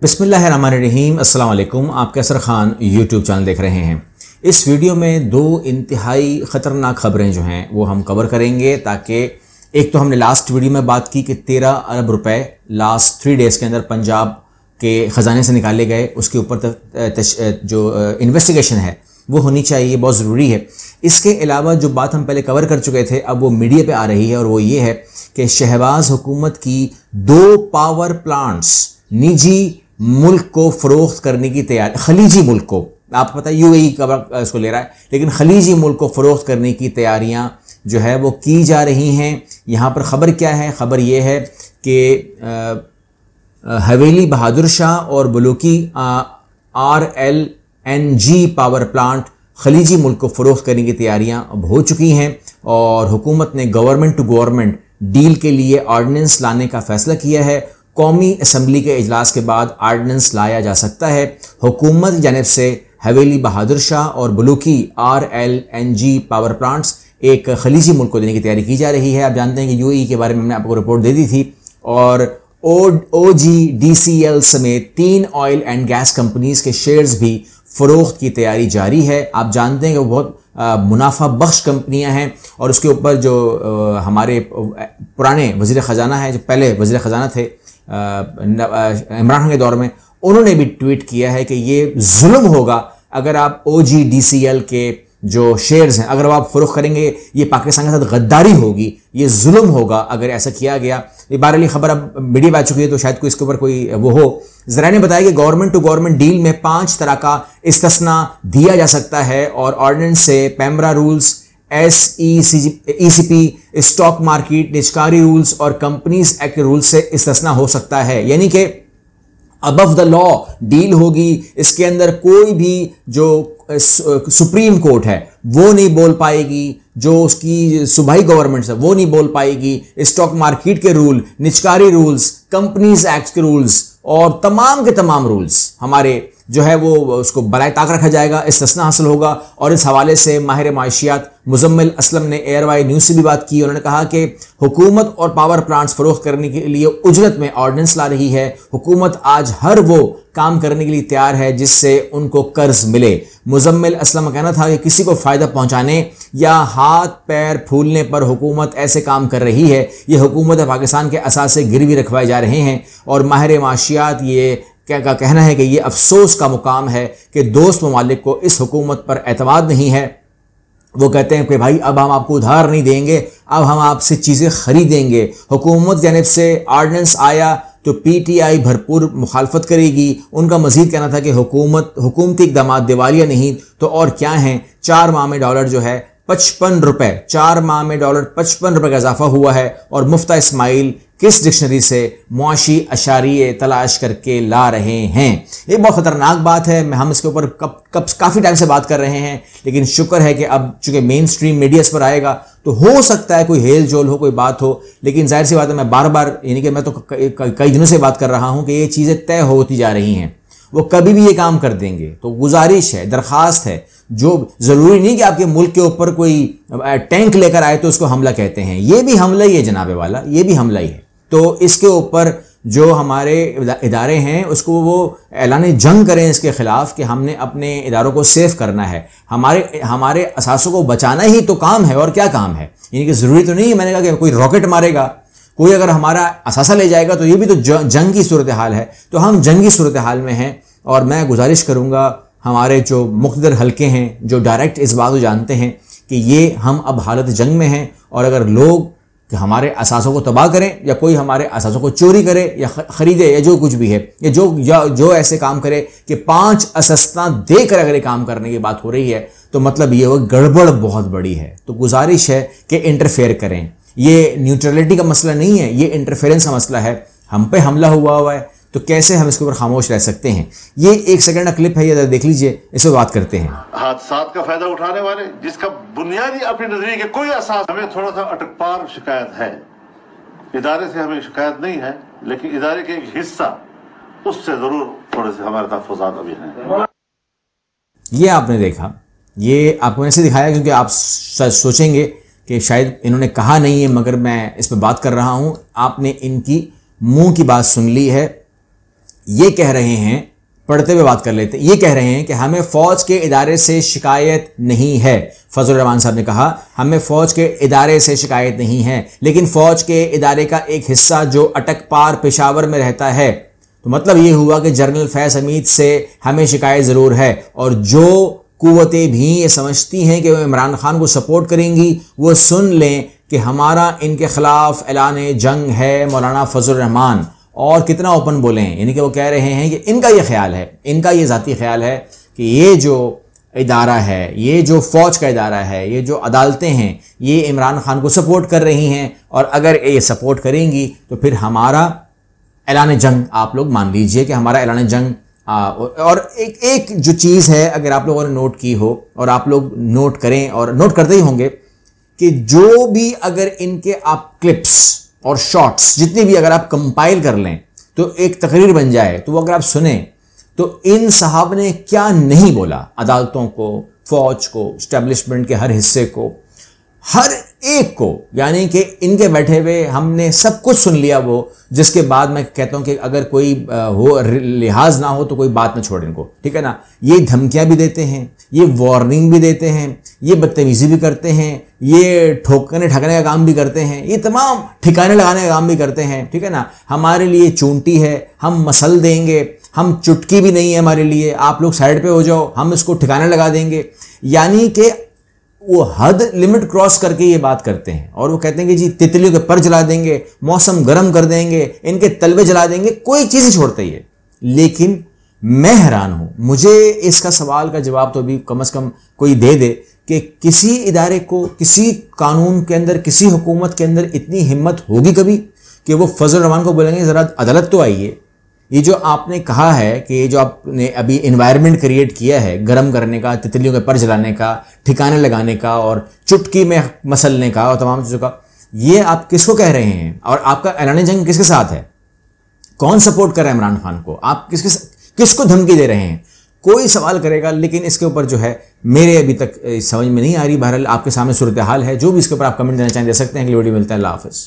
बिस्मिल्लाहिर्रहमानिर्रहीम। अस्सलाम वालेकुम। आप कैसर खान यूट्यूब चैनल देख रहे हैं। इस वीडियो में दो इंतहाई ख़तरनाक खबरें जो हैं वो हम कवर करेंगे, ताकि एक तो हमने लास्ट वीडियो में बात की कि 13 अरब रुपए लास्ट 3 डेज़ के अंदर पंजाब के ख़जाने से निकाले गए, उसके ऊपर जो इन्वेस्टिगेशन है वो होनी चाहिए, बहुत ज़रूरी है। इसके अलावा जो बात हम पहले कवर कर चुके थे अब वो मीडिया पे आ रही है, और वो ये है कि शहबाज हुकूमत की 2 पावर प्लांट्स निजी मुल्क को फ़रोख्त करने की तैयारी, खलीजी मुल्क को, आपको पता है यूएई का इसको ले रहा है, लेकिन खलीजी मुल्क को फ़रोख्त करने की तैयारियां जो है वो की जा रही हैं। यहाँ पर ख़बर क्या है? ख़बर ये है कि हवेली बहादुर शाह और बलूकी RLNG पावर प्लांट खलीजी मुल्क को फ़रोख्त करने की तैयारियां अब हो चुकी हैं, और हुकूमत ने गवर्नमेंट टू गवर्नमेंट डील के लिए ऑर्डिनेंस लाने का फ़ैसला किया है। कौमी असम्बली के इजलास के बाद आर्डिनेंस लाया जा सकता है। हुकूमत की जानिब से हवेली बहादुर शाह और बलूकी RLNG पावर प्लांट्स एक खलीजी मुल्क को देने की तैयारी की जा रही है। आप जानते हैं कि यूएई के बारे में मैंने आपको रिपोर्ट दे दी थी, और OGDCL समेत 3 ऑयल एंड गैस कंपनीज के शेयर्स भी फ़रोख्त की तैयारी जारी है। आप जानते हैं कि बहुत मुनाफा बख्श कंपनियां हैं, और उसके ऊपर जो हमारे पुराने वज़ीर ख़जाना है, जो पहले वज़ीर ख़जाना थे इमरान खान के दौर में, उन्होंने भी ट्वीट किया है कि ये जुल्म होगा अगर आप OGDCL के जो शेयर्स हैं अगर आप फ़रोख्त करेंगे, ये पाकिस्तान के साथ गद्दारी होगी, ये जुल्म होगा अगर ऐसा किया गया। ये बहरहाल खबर अब मीडिया में आ चुकी है, तो शायद कोई इसके ऊपर कोई वो हो। ज़रा ने बताया कि गवर्नमेंट टू गवर्नमेंट डील में 5 तरह का इस्तिस्ना दिया जा सकता है, और ऑर्डिनेंस से PEMRA rules, SECP, stock market निजकारी रूल्स और कंपनीज एक्ट रूल्स से इस्तिस्ना हो सकता है। यानी कि अबव द लॉ डील होगी। इसके अंदर कोई भी जो सुप्रीम कोर्ट है वो नहीं बोल पाएगी, जो उसकी सूबाई गवर्नमेंट है वो नहीं बोल पाएगी। स्टॉक मार्केट के रूल, निजकारी रूल्स, कंपनीज एक्ट के रूल्स और तमाम के तमाम रूल्स हमारे जो है वो उसको बराए ताक रखा जाएगा, इस्तिस्ना हासिल होगा। और इस हवाले से माहिर माशियात मुजम्मिल असलम ने एयरवाई न्यूज़ से भी बात की। उन्होंने कहा कि हुकूमत और पावर प्लांट्स फ़रोख्त करने के लिए उजरत में ऑर्डिनेंस ला रही है। हुकूमत आज हर वो काम करने के लिए तैयार है जिससे उनको कर्ज मिले। मुजम्मिल असलम का कहना था कि किसी को फ़ायदा पहुँचाने या हाथ पैर फूलने पर हुकूमत ऐसे काम कर रही है, ये हुकूमत पाकिस्तान के असासे गिरवी रखवाए जा रहे हैं। और माहिर माशियात ये क्या का कहना है कि ये अफसोस का मुकाम है कि दोस्त ममालिक को इस हुकूमत पर एतमाद नहीं है। वो कहते हैं कि भाई अब हम आपको उधार नहीं देंगे, अब हम आपसे चीज़ें खरीदेंगे। हुकूमत की जानिब से ऑर्डिनेंस आया तो PTI भरपूर मुखालफत करेगी। उनका मजीद कहना था कि हुकूमती इक़दामात दिवालिया नहीं तो और क्या हैं। 4 माह में डॉलर जो है 55 रुपये, 4 माह में डॉलर 55 रुपये का इजाफा हुआ है। और मुफ्ता इस्माइल किस डिक्शनरी से मुआशी अशारिये तलाश करके ला रहे हैं। ये बहुत ख़तरनाक बात है। हम इसके ऊपर काफ़ी टाइम से बात कर रहे हैं, लेकिन शुक्र है कि अब चूँकि मेन स्ट्रीम मीडिया इस पर आएगा तो हो सकता है कोई हेल जोल हो, कोई बात हो। लेकिन जाहिर सी बात है, मैं बार बार यानी कि मैं तो कई दिनों से बात कर रहा हूँ कि ये चीज़ें तय होती जा रही हैं, वो कभी भी ये काम कर देंगे। तो गुजारिश है, दरख्वास्त है, जो ज़रूरी नहीं कि आपके मुल्क के ऊपर कोई टैंक लेकर आए तो उसको हमला कहते हैं। ये भी हमला ही है जनाबे वाला, ये भी हमला ही है। तो इसके ऊपर जो हमारे इदारे हैं उसको वो ऐलान जंग करें इसके ख़िलाफ़ कि हमने अपने इदारों को सेफ करना है। हमारे असासों को बचाना ही तो काम है, और क्या काम है। यानी कि ज़रूरी तो नहीं है, मैंने कहा कि कोई रॉकेट मारेगा, कोई अगर हमारा असासा ले जाएगा तो ये भी तो जंग की सूरत हाल है। तो हम जंगी सूरत हाल में हैं, और मैं गुजारिश करूँगा हमारे जो मुक़द्दर हल्के हैं, जो डायरेक्ट इस बात को जानते हैं कि ये हम अब हालत जंग में हैं, और अगर लोग कि हमारे असासों को तबाह करें या कोई हमारे असासों को चोरी करे या ख़रीदे या जो कुछ भी है, या जो ऐसे काम करे कि 5 असस्ता देकर अगर ये काम करने की बात हो रही है, तो मतलब ये वो गड़बड़ बहुत बड़ी है। तो गुजारिश है कि इंटरफेयर करें। ये न्यूट्रलिटी का मसला नहीं है, ये इंटरफेरेंस का मसला है। हम पे हमला हुआ है तो कैसे हम इसके ऊपर खामोश रह सकते हैं। ये 1 सेकंड का क्लिप है, ये देख लीजिए, इस पर बात करते हैं। हादसात का फायदा उठाने वाले जिसका बुनियादी अपनी नजरिए के कोई असास, हमें थोड़ा सा अटकपार शिकायत है। इदारे से हमें शिकायत नहीं है, लेकिन इदारे के एक हिस्सा उससे जरूर थोड़े से हमारे तहफ़्फ़ुज़ात अभी हैं। ये आपने देखा, ये आपको ऐसे दिखाया क्योंकि आप सोचेंगे कि शायद इन्होंने कहा नहीं है, मगर मैं इस पर बात कर रहा हूँ। आपने इनकी मुंह की बात सुन ली है ये कह रहे हैं, पढ़ते हुए बात कर लेते हैं, ये कह रहे हैं कि हमें फ़ौज के इदारे से शिकायत नहीं है। फजलुर रहमान साहब ने कहा हमें फ़ौज के इदारे से शिकायत नहीं है, लेकिन फ़ौज के इदारे का एक हिस्सा जो अटकपार पेशावर में रहता है, तो मतलब ये हुआ कि जनरल फैज़ हमीद से हमें शिकायत ज़रूर है, और जो कुव्वतें भी ये समझती हैं कि वो इमरान खान को सपोर्ट करेंगी, वो सुन लें कि हमारा इनके ख़िलाफ़ ऐलान जंग है। मौलाना फजलुर रहमान और कितना ओपन बोले हैं, यानी कि वो कह रहे हैं कि इनका ये ख्याल है, इनका ये ज़ाती ख्याल है कि ये जो इदारा है, ये जो फ़ौज का इदारा है, ये जो अदालतें हैं, ये इमरान खान को सपोर्ट कर रही हैं, और अगर ये सपोर्ट करेंगी तो फिर हमारा ऐलान जंग आप लोग मान लीजिए कि हमारा ऐलान जंग। और एक जो चीज़ है, अगर आप लोगों ने नोट की हो और आप लोग नोट करें और नोट करते ही होंगे कि जो भी अगर इनके आप क्लिप्स और शॉर्ट्स जितनी भी अगर आप कंपाइल कर लें तो एक तकरीर बन जाए, तो वो अगर आप सुने तो इन साहब ने क्या नहीं बोला अदालतों को, फौज को, एस्टेब्लिशमेंट के हर हिस्से को, हर एक को, यानी कि इनके बैठे हुए हमने सब कुछ सुन लिया वो, जिसके बाद मैं कहता हूं कि अगर कोई हो लिहाज ना हो तो कोई बात ना छोड़े इनको, ठीक है ना। ये धमकियां भी देते हैं, ये वार्निंग भी देते हैं, ये बदतमीजी भी करते हैं, ये ठोकने ठगने का काम भी करते हैं, ये तमाम ठिकाने लगाने का काम भी करते हैं, ठीक है ना। हमारे लिए चूंटी है, हम मसल देंगे, हम चुटकी भी नहीं है हमारे लिए, आप लोग साइड पे हो जाओ, हम इसको ठिकाने लगा देंगे। यानी कि वो हद लिमिट क्रॉस करके ये बात करते हैं, और वो कहते हैं कि जी तितलियों के पर जला देंगे, मौसम गर्म कर देंगे, इनके तलवे जला देंगे, कोई चीज़ नहीं छोड़ते ये। लेकिन मैं हैरान हूं, मुझे इसका सवाल का जवाब तो अभी कम से कम कोई दे दे कि किसी इदारे को, किसी कानून के अंदर, किसी हुकूमत के अंदर इतनी हिम्मत होगी कभी कि वो फजलुर रहमान को बोलेंगे ज़रा अदालत तो आइए। ये जो आपने कहा है कि ये जो आपने अभी इन्वायरमेंट क्रिएट किया है गर्म करने का, तितलियों के पर जलाने का, ठिकाने लगाने का और चुटकी में मसलने का और तमाम चीज़ों का, ये आप किसको कह रहे हैं? और आपका ऐलान जंग किसके साथ है? कौन सपोर्ट कर रहा है इमरान खान को? आप किसको धमकी दे रहे हैं? कोई सवाल करेगा, लेकिन इसके ऊपर जो है मेरे अभी तक समझ में नहीं आ रही। बहरहाल आपके सामने सूरत हाल है, जो भी इसके ऊपर आप कमेंट देना चाहें दे सकते हैं। अगली वीडियो मिलता है। अल्लाह हाफ़िज़।